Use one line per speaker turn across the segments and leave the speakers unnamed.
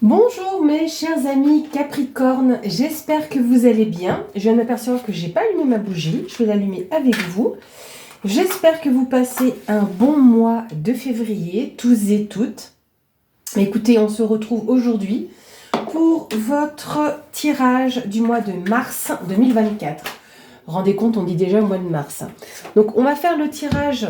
Bonjour mes chers amis Capricorne, j'espère que vous allez bien. Je viens de m'apercevoir que j'ai pas allumé ma bougie, je vais l'allumer avec vous. J'espère que vous passez un bon mois de février, tous et toutes. Écoutez, on se retrouve aujourd'hui pour votre tirage du mois de mars 2024. Rendez compte, on dit déjà le mois de mars. Donc on va faire le tirage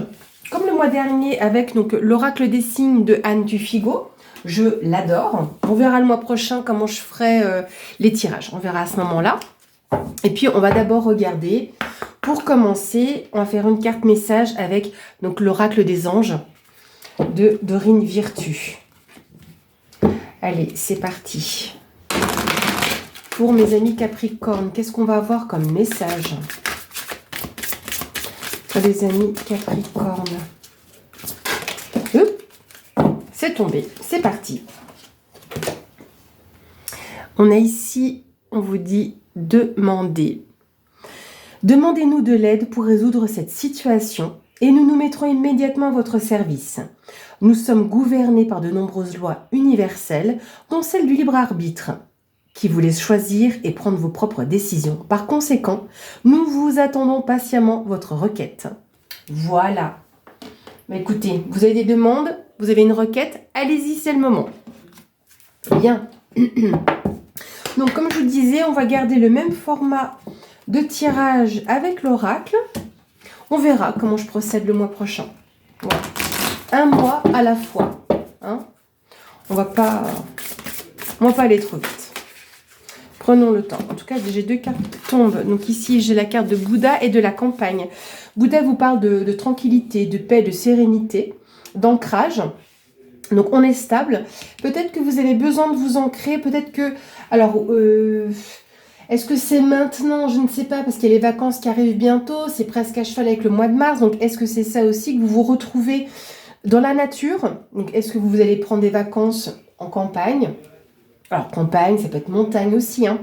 comme le mois dernier avec l'oracle des signes de Anne Duffigo. Je l'adore. On verra le mois prochain comment je ferai les tirages. On verra à ce moment-là. Et puis, on va d'abord regarder. Pour commencer, on va faire une carte message avec l'oracle des anges de Dorine Virtue. Allez, c'est parti. Pour mes amis Capricorne, qu'est-ce qu'on va avoir comme message pour les amis Capricorne? C'est tombé, c'est parti. On a ici, on vous dit, demandez. Demandez-nous de l'aide pour résoudre cette situation et nous nous mettrons immédiatement à votre service. Nous sommes gouvernés par de nombreuses lois universelles, dont celle du libre arbitre, qui vous laisse choisir et prendre vos propres décisions. Par conséquent, nous vous attendons patiemment votre requête. Voilà. Mais écoutez, vous avez des demandes, vous avez une requête, allez-y, c'est le moment. Bien. Donc, comme je vous disais, on va garder le même format de tirage avec l'oracle. On verra comment je procède le mois prochain. Voilà. Un mois à la fois. Hein, on va pas aller trop vite. Prenons le temps. En tout cas, j'ai deux cartes qui tombent. Donc ici, j'ai la carte de Bouddha et de la campagne. Bouddha vous parle de tranquillité, de paix, de sérénité, d'ancrage. Donc on est stable. Peut-être que vous avez besoin de vous ancrer. Peut-être que... Alors, est-ce que c'est maintenant? Je ne sais pas, parce qu'il y a les vacances qui arrivent bientôt. C'est presque à cheval avec le mois de mars. Donc est-ce que c'est ça aussi que vous vous retrouvez dans la nature? Donc est-ce que vous allez prendre des vacances en campagne? Alors campagne, ça peut être montagne aussi, hein.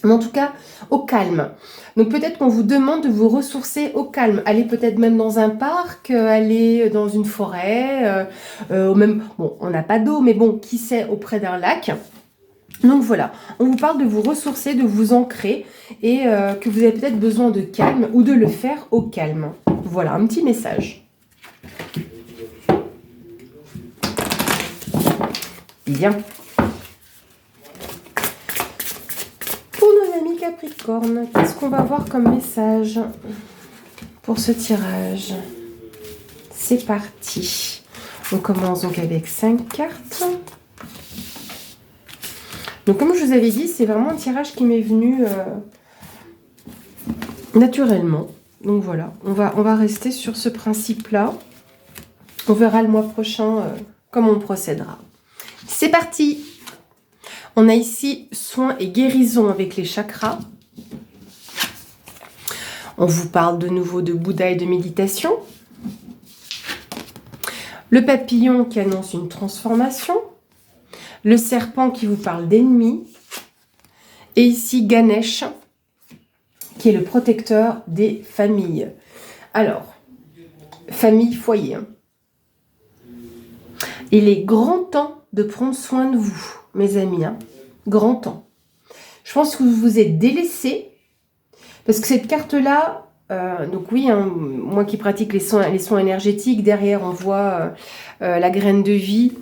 Mais en tout cas, au calme. Donc peut-être qu'on vous demande de vous ressourcer au calme. Allez peut-être même dans un parc, aller dans une forêt, ou même, bon, on n'a pas d'eau, mais bon, qui sait, auprès d'un lac. Donc voilà, on vous parle de vous ressourcer, de vous ancrer, et que vous avez peut-être besoin de calme, ou de le faire au calme. Voilà, un petit message. Bien. Capricorne, qu'est-ce qu'on va voir comme message pour ce tirage? C'est parti. On commence donc avec 5 cartes. Donc comme je vous avais dit, c'est vraiment un tirage qui m'est venu naturellement. Donc voilà, on va rester sur ce principe-là. On verra le mois prochain comment on procédera. C'est parti! On a ici soins et guérison avec les chakras. On vous parle de nouveau de Bouddha et de méditation. Le papillon qui annonce une transformation. Le serpent qui vous parle d'ennemis. Et ici Ganesh qui est le protecteur des familles. Alors, famille, foyer. Il est grand temps de prendre soin de vous, mes amis. Grand temps. Je pense que vous vous êtes délaissés. Parce que cette carte-là, donc oui, moi qui pratique les soins énergétiques, derrière on voit la graine de vie.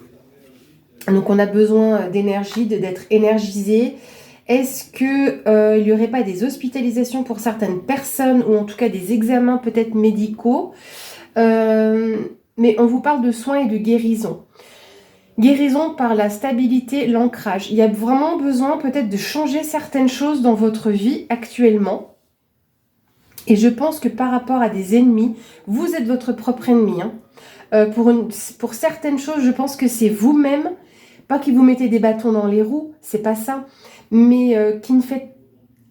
Donc on a besoin d'énergie, d'être énergisé. Est-ce qu'il n'y aurait pas des hospitalisations pour certaines personnes, ou en tout cas des examens peut-être médicaux, mais on vous parle de soins et de guérison. Guérison par la stabilité, l'ancrage. Il y a vraiment besoin peut-être de changer certaines choses dans votre vie actuellement. Et je pense que par rapport à des ennemis, vous êtes votre propre ennemi. Pour certaines choses, je pense que c'est vous-même, pas qui vous mettez des bâtons dans les roues, c'est pas ça, mais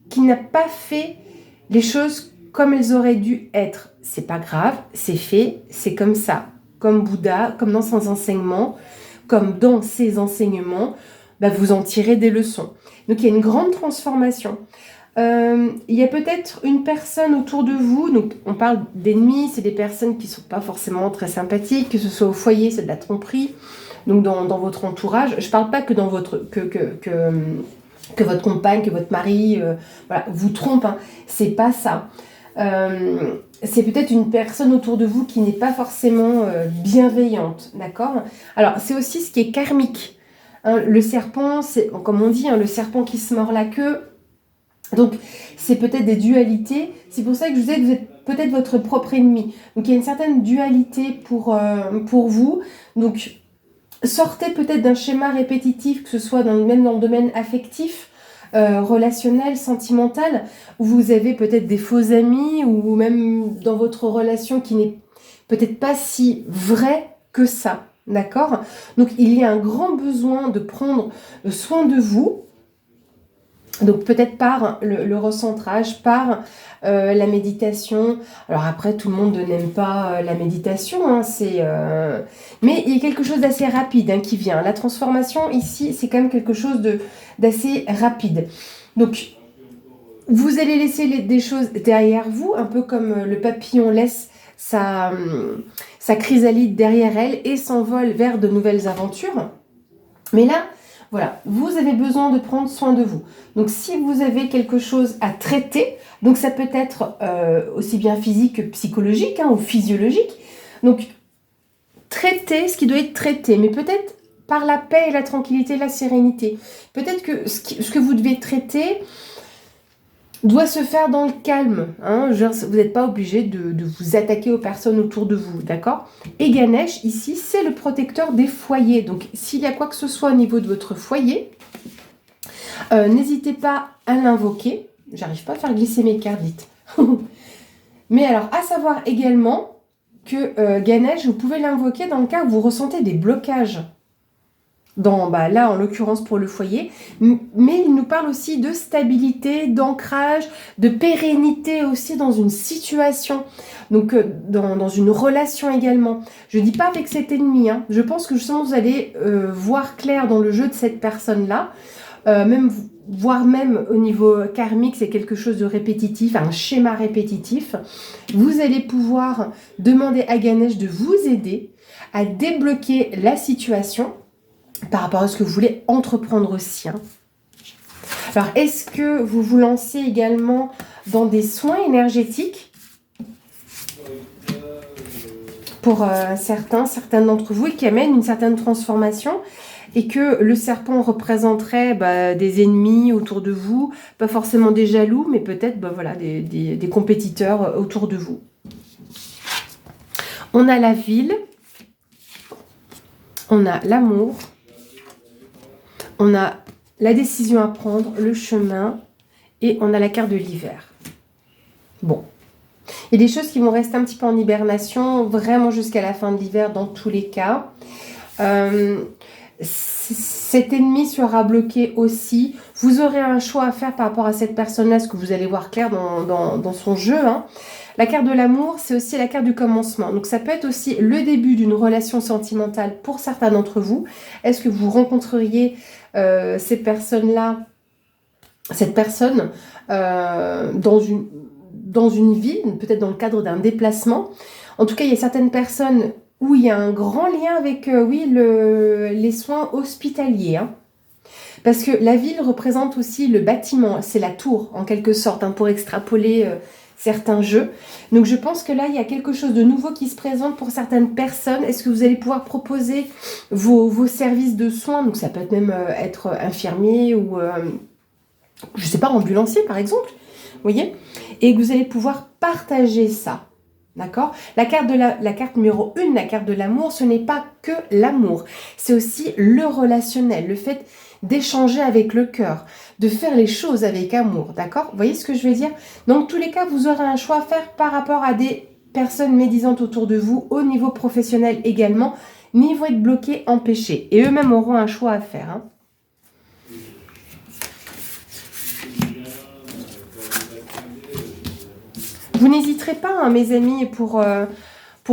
qui n'a pas fait les choses comme elles auraient dû être. C'est pas grave, c'est fait, c'est comme ça. Comme Bouddha, comme dans ses enseignements, vous en tirez des leçons. Donc il y a une grande transformation. Il y a peut-être une personne autour de vous, donc on parle d'ennemis, c'est des personnes qui ne sont pas forcément très sympathiques, que ce soit au foyer, c'est de la tromperie, Donc dans votre entourage, je ne parle pas que dans votre que votre compagne, que votre mari voilà, vous trompe, hein. C'est pas ça. C'est peut-être une personne autour de vous qui n'est pas forcément bienveillante, d'accord? Alors, c'est aussi ce qui est karmique. Hein, le serpent, c'est, comme on dit, hein, le serpent qui se mord la queue. Donc, c'est peut-être des dualités. C'est pour ça que je vous disais que vous êtes peut-être votre propre ennemi. Donc, il y a une certaine dualité pour vous. Donc, sortez peut-être d'un schéma répétitif, que ce soit même dans le domaine affectif, relationnel, sentimental, où vous avez peut-être des faux amis, ou même dans votre relation qui n'est peut-être pas si vraie que ça, d'accord? Donc il y a un grand besoin de prendre soin de vous, donc peut-être par le recentrage, par la méditation. Alors après, tout le monde n'aime pas la méditation, hein, mais il y a quelque chose d'assez rapide hein, qui vient. La transformation ici, c'est quand même quelque chose d'assez rapide. Donc, vous allez laisser des choses derrière vous, un peu comme le papillon laisse sa chrysalide derrière elle et s'envole vers de nouvelles aventures. Mais là, voilà, vous avez besoin de prendre soin de vous. Donc, si vous avez quelque chose à traiter, donc ça peut être aussi bien physique que psychologique hein, ou physiologique. Donc, traitez ce qui doit être traité, mais peut-être par la paix et la tranquillité, la sérénité. Peut-être que ce que vous devez traiter doit se faire dans le calme. Hein. Genre, vous n'êtes pas obligé de vous attaquer aux personnes autour de vous, d'accord? Et Ganesh, ici, c'est le protecteur des foyers. Donc, s'il y a quoi que ce soit au niveau de votre foyer, n'hésitez pas à l'invoquer. J'arrive pas à faire glisser mes cartes, dites. Mais alors, à savoir également que Ganesh, vous pouvez l'invoquer dans le cas où vous ressentez des blocages. Là, en l'occurrence pour le foyer, mais il nous parle aussi de stabilité, d'ancrage, de pérennité aussi dans une situation, donc dans une relation également. Je ne dis pas avec cet ennemi, hein. Je pense que justement vous allez voir clair dans le jeu de cette personne-là, voire même au niveau karmique, c'est quelque chose de répétitif, un schéma répétitif. Vous allez pouvoir demander à Ganesh de vous aider à débloquer la situation par rapport à ce que vous voulez entreprendre aussi. Hein. Alors, est-ce que vous vous lancez également dans des soins énergétiques pour certains d'entre vous et qui amènent une certaine transformation et que le serpent représenterait des ennemis autour de vous, pas forcément des jaloux, mais peut-être des compétiteurs autour de vous. On a la ville, on a l'amour, on a la décision à prendre, le chemin, et on a la carte de l'hiver. Bon. Il y a des choses qui vont rester un petit peu en hibernation, vraiment jusqu'à la fin de l'hiver dans tous les cas. Cet ennemi sera bloqué aussi. Vous aurez un choix à faire par rapport à cette personne-là, ce que vous allez voir clair dans son jeu. Hein. La carte de l'amour, c'est aussi la carte du commencement. Donc ça peut être aussi le début d'une relation sentimentale pour certains d'entre vous. Est-ce que vous rencontreriez cette personne dans une vie, peut-être dans le cadre d'un déplacement. En tout cas, il y a certaines personnes où il y a un grand lien avec les soins hospitaliers. Hein. Parce que la ville représente aussi le bâtiment, c'est la tour en quelque sorte, hein, pour extrapoler certains jeux. Donc je pense que là, il y a quelque chose de nouveau qui se présente pour certaines personnes. Est-ce que vous allez pouvoir proposer vos services de soins? Donc ça peut être même être infirmier ou, je ne sais pas, ambulancier par exemple. Vous voyez? Et que vous allez pouvoir partager ça. D'accord? La carte numéro 1, la carte de l'amour, ce n'est pas que l'amour. C'est aussi le relationnel, le fait d'échanger avec le cœur, de faire les choses avec amour. D'accord? Vous voyez ce que je veux dire? Dans tous les cas, vous aurez un choix à faire par rapport à des personnes médisantes autour de vous, au niveau professionnel également, mais ils vont être bloqués, empêchés. Et eux-mêmes auront un choix à faire. Hein. Vous n'hésiterez pas, hein, mes amis, pour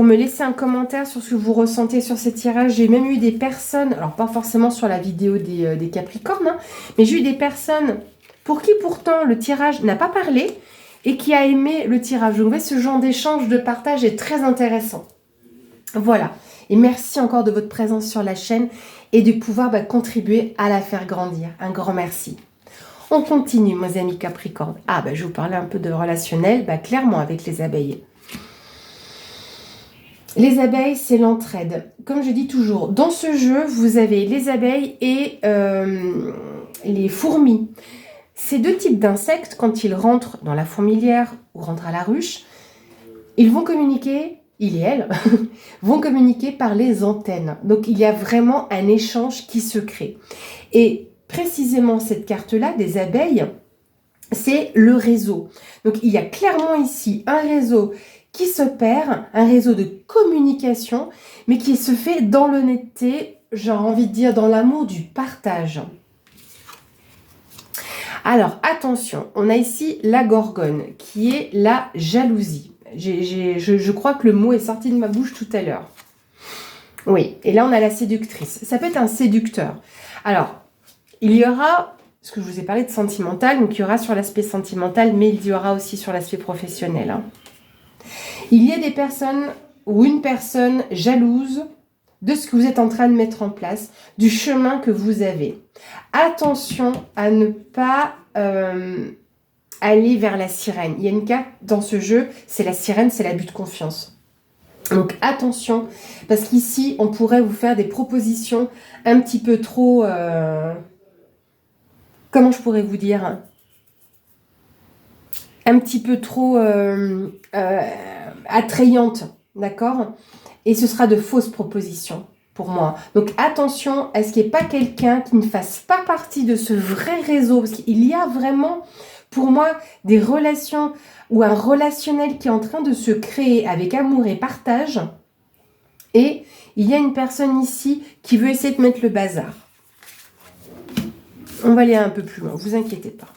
me laisser un commentaire sur ce que vous ressentez sur ces tirages. J'ai même eu des personnes, alors pas forcément sur la vidéo des Capricornes, hein, mais j'ai eu des personnes pour qui pourtant le tirage n'a pas parlé et qui a aimé le tirage. Donc, vous voyez, ce genre d'échange, de partage est très intéressant. Voilà. Et merci encore de votre présence sur la chaîne et de pouvoir contribuer à la faire grandir. Un grand merci. On continue, mes amis Capricorne. Je vous parlais un peu de relationnel, clairement avec les abeilles. Les abeilles, c'est l'entraide. Comme je dis toujours, dans ce jeu, vous avez les abeilles et les fourmis. Ces deux types d'insectes, quand ils rentrent dans la fourmilière ou rentrent à la ruche, ils vont communiquer, il et elle, vont communiquer par les antennes. Donc, il y a vraiment un échange qui se crée. Et précisément, cette carte-là, des abeilles, c'est le réseau. Donc, il y a clairement ici un réseau qui s'opère, un réseau de communication, mais qui se fait dans l'honnêteté, j'ai envie de dire dans l'amour du partage. Alors, attention, on a ici la gorgone, qui est la jalousie. Je crois que le mot est sorti de ma bouche tout à l'heure. Oui, et là, on a la séductrice. Ça peut être un séducteur. Alors, il y aura, parce que je vous ai parlé de sentimental, donc il y aura sur l'aspect sentimental, mais il y aura aussi sur l'aspect professionnel. Il y a des personnes ou une personne jalouse de ce que vous êtes en train de mettre en place, du chemin que vous avez. Attention à ne pas aller vers la sirène. Il y a une carte dans ce jeu, c'est la sirène, c'est l'abus de confiance. Donc attention, parce qu'ici, on pourrait vous faire des propositions un petit peu trop... comment je pourrais vous dire ? Un petit peu trop attrayantes, d'accord ? Et ce sera de fausses propositions pour moi. Donc attention à ce qu'il n'y ait pas quelqu'un qui ne fasse pas partie de ce vrai réseau, parce qu'il y a vraiment, pour moi, des relations ou un relationnel qui est en train de se créer avec amour et partage. Et il y a une personne ici qui veut essayer de mettre le bazar. On va aller un peu plus loin, vous inquiétez pas.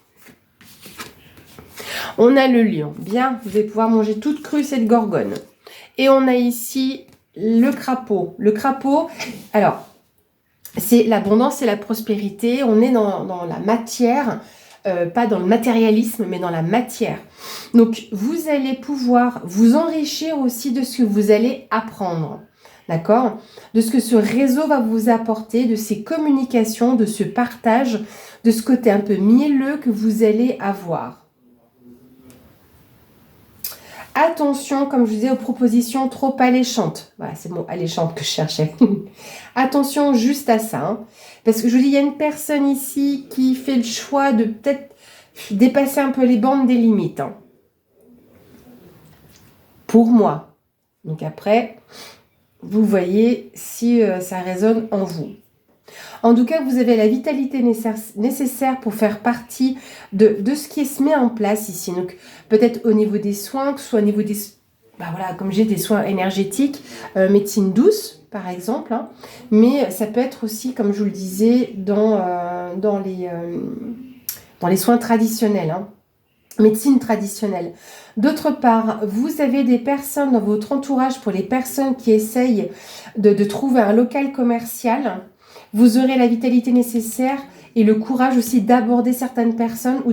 On a le lion. Bien, vous allez pouvoir manger toute crue cette gorgone. Et on a ici le crapaud. Le crapaud, alors, c'est l'abondance et la prospérité. On est dans la matière, pas dans le matérialisme, mais dans la matière. Donc, vous allez pouvoir vous enrichir aussi de ce que vous allez apprendre. D'accord ? De ce que ce réseau va vous apporter, de ces communications, de ce partage, de ce côté un peu mielleux que vous allez avoir. Attention, comme je vous disais, aux propositions trop alléchantes. Voilà, c'est le mot alléchante que je cherchais. Attention juste à ça. Hein, parce que je vous dis, il y a une personne ici qui fait le choix de peut-être dépasser un peu les bandes des limites. Hein. Pour moi. Donc après, vous voyez si ça résonne en vous. En tout cas, vous avez la vitalité nécessaire pour faire partie de ce qui se met en place ici. Donc, peut-être au niveau des soins, que ce soit au niveau des... voilà, comme j'ai des soins énergétiques, médecine douce, par exemple. Hein. Mais ça peut être aussi, comme je vous le disais, dans les soins traditionnels. Hein. Médecine traditionnelle. D'autre part, vous avez des personnes dans votre entourage, pour les personnes qui essayent de trouver un local commercial. Vous aurez la vitalité nécessaire et le courage aussi d'aborder certaines personnes ou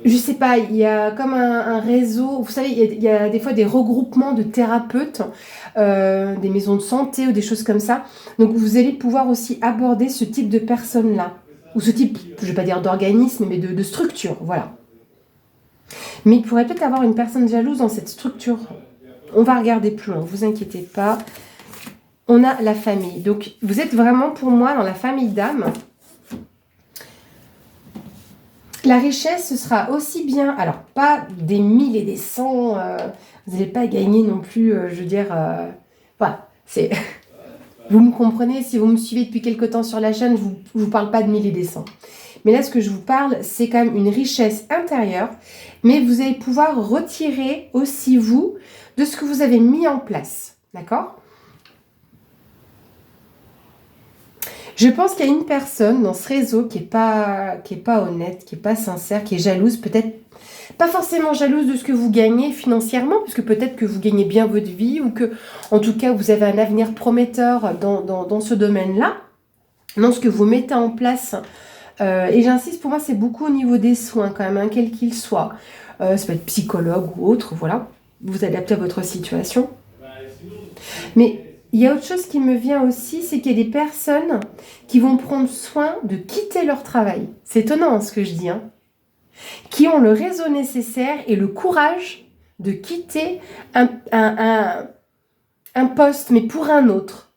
je sais pas, il y a comme un réseau, vous savez, il y a des fois des regroupements de thérapeutes, des maisons de santé ou des choses comme ça. Donc vous allez pouvoir aussi aborder ce type de personnes-là, ou ce type, je ne vais pas dire d'organisme, mais de structure, voilà. Mais il pourrait peut-être avoir une personne jalouse dans cette structure. On va regarder plus loin, ne vous inquiétez pas. On a la famille. Donc, vous êtes vraiment, pour moi, dans la famille d'âme. La richesse, ce sera aussi bien... Alors, pas des 1000 et des 100. Vous n'allez pas gagner non plus, je veux dire... voilà, c'est... Vous me comprenez, si vous me suivez depuis quelque temps sur la chaîne, je ne vous parle pas de 1000 et des 100. Mais là, ce que je vous parle, c'est quand même une richesse intérieure. Mais vous allez pouvoir retirer aussi, vous, de ce que vous avez mis en place. D'accord ? Je pense qu'il y a une personne dans ce réseau qui est pas honnête, qui est pas sincère, qui est jalouse, peut-être pas forcément jalouse de ce que vous gagnez financièrement, puisque peut-être que vous gagnez bien votre vie ou que, en tout cas, vous avez un avenir prometteur dans ce domaine-là, dans ce que vous mettez en place. Et j'insiste, pour moi, c'est beaucoup au niveau des soins quand même, hein, quel qu'il soit. Ça peut être psychologue ou autre, voilà. Vous adaptez à votre situation. Mais il y a autre chose qui me vient aussi, c'est qu'il y a des personnes qui vont prendre soin de quitter leur travail. C'est étonnant hein, ce que je dis, hein. Qui ont le réseau nécessaire et le courage de quitter un poste, mais pour un autre.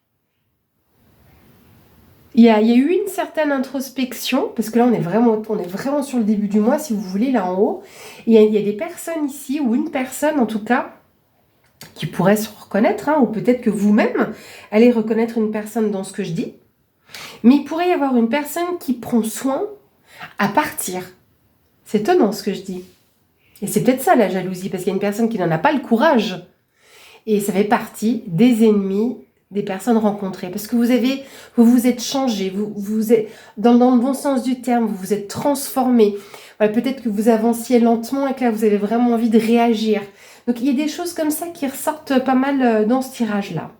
Il y a eu une certaine introspection, parce que là on est vraiment sur le début du mois, si vous voulez, là en haut. Il y a des personnes ici, ou une personne en tout cas, qui pourrait se reconnaître, hein, ou peut-être que vous-même allez reconnaître une personne dans ce que je dis. Mais il pourrait y avoir une personne qui prend soin à partir. C'est étonnant ce que je dis. Et c'est peut-être ça la jalousie, parce qu'il y a une personne qui n'en a pas le courage. Et ça fait partie des ennemis des personnes rencontrées. Parce que vous vous êtes changé, vous êtes dans le bon sens du terme, vous vous êtes transformé. Voilà, peut-être que vous avanciez lentement et que là vous avez vraiment envie de réagir. Donc il y a des choses comme ça qui ressortent pas mal dans ce tirage-là.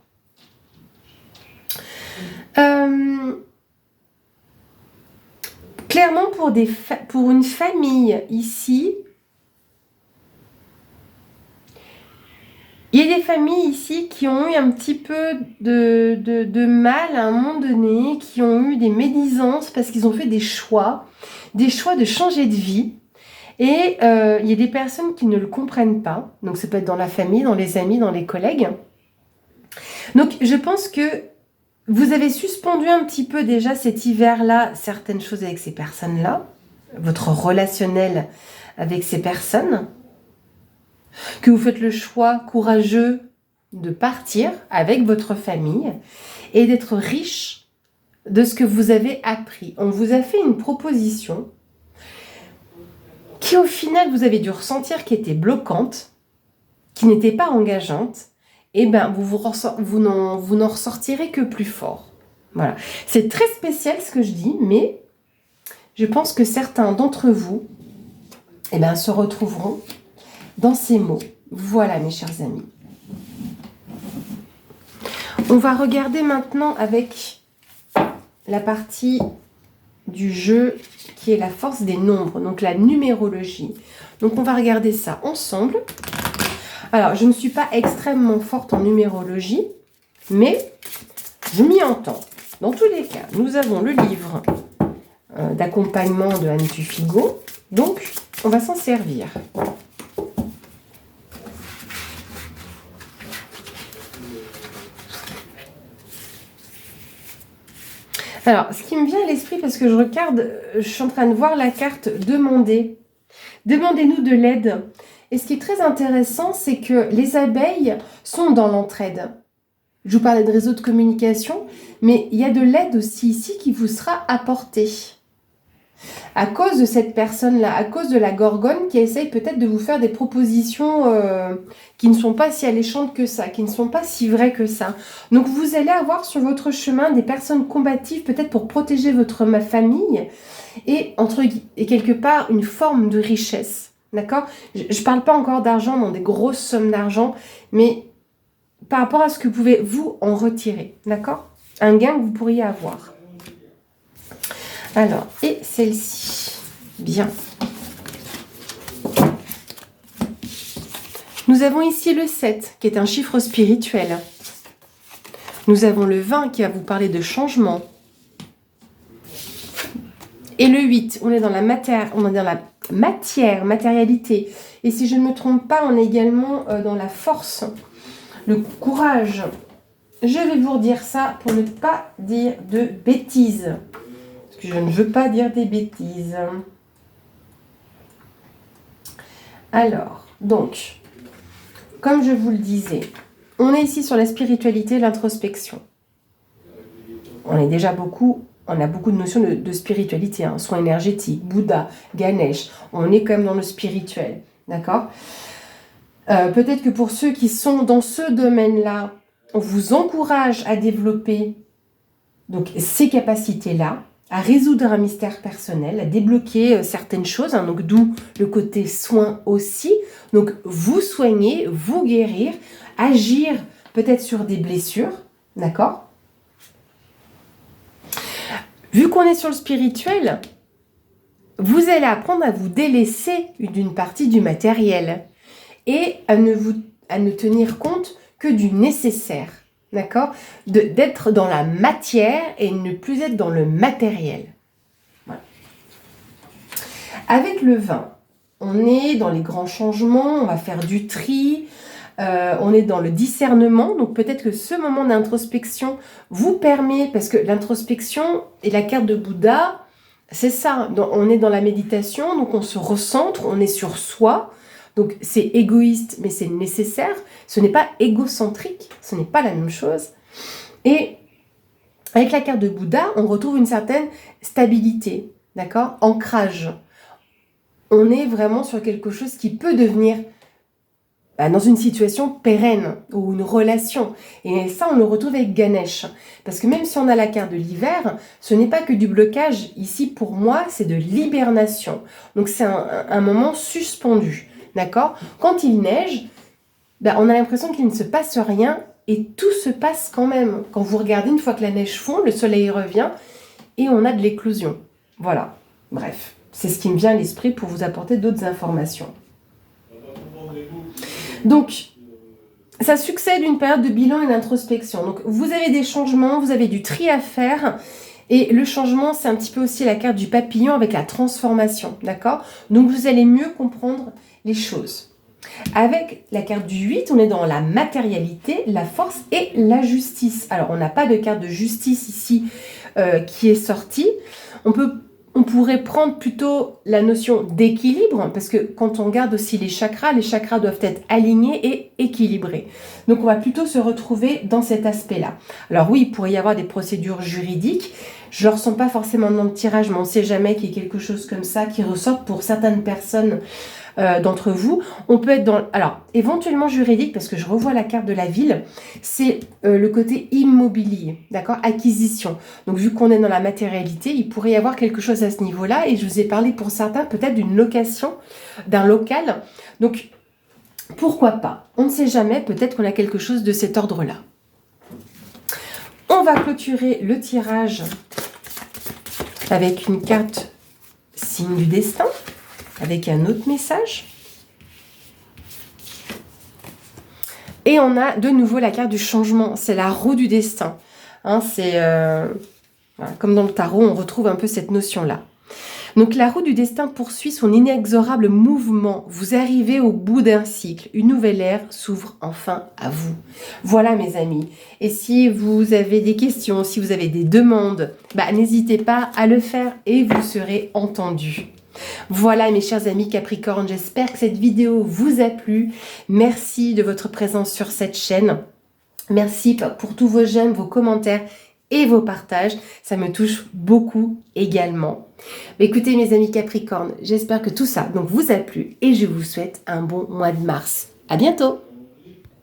Clairement, pour une famille ici, il y a des familles ici qui ont eu un petit peu de mal à un moment donné, qui ont eu des médisances parce qu'ils ont fait des choix de changer de vie. Et il y a des personnes qui ne le comprennent pas. Donc ça peut être dans la famille, dans les amis, dans les collègues. Donc je pense que vous avez suspendu un petit peu déjà cet hiver-là certaines choses avec ces personnes-là, votre relationnel avec ces personnes, que vous faites le choix courageux de partir avec votre famille et d'être riche de ce que vous avez appris. On vous a fait une proposition qui au final vous avez dû ressentir qui était bloquante, qui n'était pas engageante, et ben vous n'en ressortirez que plus fort. Voilà. C'est très spécial ce que je dis, mais je pense que certains d'entre vous se retrouveront dans ces mots. Voilà mes chers amis. On va regarder maintenant avec la partie du jeu qui est la force des nombres, donc la numérologie. Donc on va regarder ça ensemble. Alors je ne suis pas extrêmement forte en numérologie, mais je m'y entends. Dans tous les cas, nous avons le livre d'accompagnement de Anne Tufigo, donc on va s'en servir. Alors, ce qui me vient à l'esprit, parce que je suis en train de voir la carte « Demander ». Demandez-nous de l'aide. Et ce qui est très intéressant, c'est que les abeilles sont dans l'entraide. Je vous parlais de réseau de communication, mais il y a de l'aide aussi ici qui vous sera apportée. À cause de cette personne-là, à cause de la gorgone qui essaye peut-être de vous faire des propositions qui ne sont pas si alléchantes que ça, qui ne sont pas si vraies que ça. Donc vous allez avoir sur votre chemin des personnes combatives peut-être pour protéger votre famille et quelque part une forme de richesse. D'accord ? Je ne parle pas encore d'argent dans des grosses sommes d'argent, mais par rapport à ce que vous pouvez vous en retirer. D'accord ? Un gain que vous pourriez avoir. Alors, et celle-ci. Bien. Nous avons ici le 7, qui est un chiffre spirituel. Nous avons le 20, qui va vous parler de changement. Et le 8, on est dans la matière, matérialité. Et si je ne me trompe pas, on est également dans la force, le courage. Je vais vous redire ça pour ne pas dire de bêtises. Je ne veux pas dire des bêtises. Alors, donc, comme je vous le disais, on est ici sur la spiritualité, l'introspection. On a beaucoup de notions de spiritualité, hein, soins énergétiques, Bouddha, Ganesh. On est quand même dans le spirituel, d'accord ? Peut-être que pour ceux qui sont dans ce domaine-là, on vous encourage à développer donc, ces capacités-là, à résoudre un mystère personnel, à débloquer certaines choses, hein, donc d'où le côté soin aussi. Donc vous soigner, vous guérir, agir peut-être sur des blessures, d'accord ? Vu qu'on est sur le spirituel, vous allez apprendre à vous délaisser d'une partie du matériel et à ne tenir compte que du nécessaire, d'accord? D'être dans la matière et ne plus être dans le matériel. Voilà. Avec le 20, on est dans les grands changements, on va faire du tri, on est dans le discernement, donc peut-être que ce moment d'introspection vous permet, parce que l'introspection et la carte de Bouddha, c'est ça, on est dans la méditation, donc on se recentre, on est sur soi, donc c'est égoïste, mais c'est nécessaire, ce n'est pas égocentrique, ce n'est pas la même chose. Et avec la carte de Bouddha, on retrouve une certaine stabilité, d'accord, ancrage. On est vraiment sur quelque chose qui peut devenir dans une situation pérenne ou une relation. Et ça, on le retrouve avec Ganesh. Parce que même si on a la carte de l'hiver, ce n'est pas que du blocage. Ici, pour moi, c'est de l'hibernation. Donc, c'est un moment suspendu. D'accord? Quand il neige, on a l'impression qu'il ne se passe rien et tout se passe quand même. Quand vous regardez, une fois que la neige fond, le soleil revient et on a de l'éclosion. Voilà. Bref, c'est ce qui me vient à l'esprit pour vous apporter d'autres informations. Donc, ça succède une période de bilan et d'introspection. Donc, vous avez des changements, vous avez du tri à faire. Et le changement, c'est un petit peu aussi la carte du papillon avec la transformation, d'accord? Donc, vous allez mieux comprendre les choses. Avec la carte du 8, on est dans la matérialité, la force et la justice. Alors, on n'a pas de carte de justice ici qui est sortie. On pourrait prendre plutôt la notion d'équilibre, parce que quand on regarde aussi les chakras doivent être alignés et équilibrés. Donc on va plutôt se retrouver dans cet aspect-là. Alors oui, il pourrait y avoir des procédures juridiques. Je ne le ressens pas forcément dans le tirage, mais on ne sait jamais qu'il y ait quelque chose comme ça qui ressort pour certaines personnes d'entre vous. On peut être dans... Alors, éventuellement juridique, parce que je revois la carte de la ville, c'est le côté immobilier, d'accord? Acquisition. Donc, vu qu'on est dans la matérialité, il pourrait y avoir quelque chose à ce niveau-là. Et je vous ai parlé pour certains peut-être d'une location, d'un local. Donc, pourquoi pas? On ne sait jamais, peut-être qu'on a quelque chose de cet ordre-là. On va clôturer le tirage avec une carte signe du destin, avec un autre message. Et on a de nouveau la carte du changement, c'est la roue du destin. Hein, c'est voilà, comme dans le tarot, on retrouve un peu cette notion-là. Donc la roue du destin poursuit son inexorable mouvement. Vous arrivez au bout d'un cycle. Une nouvelle ère s'ouvre enfin à vous. Voilà mes amis. Et si vous avez des questions, si vous avez des demandes, n'hésitez pas à le faire et vous serez entendus. Voilà mes chers amis Capricorne, j'espère que cette vidéo vous a plu. Merci de votre présence sur cette chaîne. Merci pour tous vos j'aime, vos commentaires et vos partages. Ça me touche beaucoup également. Écoutez mes amis Capricorne, j'espère que tout ça vous a plu et je vous souhaite un bon mois de mars. À bientôt!